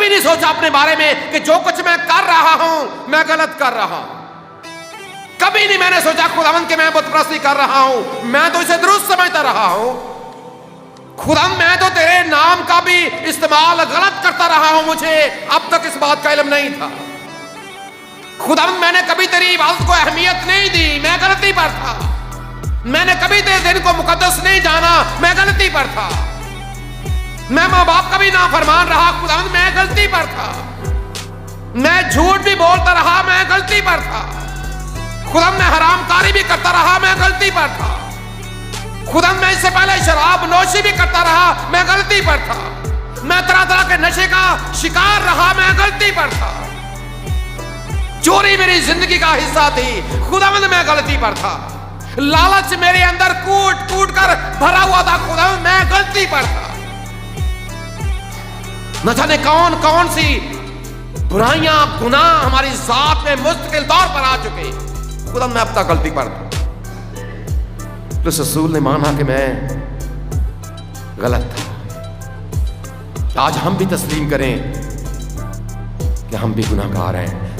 कभी नहीं सोचा अपने बारे में कि जो कुछ मैं कर रहा हूं मैं गलत कर रहा हूं। कभी नहीं मैंने सोचा खुदावंद कि मैं बुतपरस्ती कर रहा हूं, मैं तो इसे दुरुस्त समझता रहा हूं। खुदावंद मैं तो तेरे नाम का भी इस्तेमाल गलत करता रहा हूं, मुझे अब तक इस बात का इल्म नहीं था। खुदावंद मैंने कभी तेरी इबादत को अहमियत नहीं दी, मैं गलती पर था। मैंने कभी तेरे दिन को मुकद्दस नहीं जाना, मैं गलती पर था। मैं माँ बाप का भी नाफरमान रहा खुदावंद, मैं गलती पर था। मैं झूठ भी बोलता रहा, मैं गलती पर था। खुदावंद मैं हरामकारी भी करता रहा, मैं गलती पर था। खुदावंद मैं इससे पहले शराब नोशी भी करता रहा, मैं गलती पर था। मैं तरह तरह के नशे का शिकार रहा, मैं गलती पर था। चोरी मेरी जिंदगी का हिस्सा थी, खुदावंद मैं गलती पर था। लालच मेरे अंदर कूट कूट कर भरा हुआ था, खुदावंद मैं गलती पर था। न जाने कौन कौन सी बुराइयां गुनाह हमारी जात में मुस्तकिल तौर पर आ चुके, खुदावंद मैं अब तक गलती पर था। तो रसूल ने माना कि मैं गलत था। आज हम भी तस्लीम करें कि हम भी गुनाहगार हैं।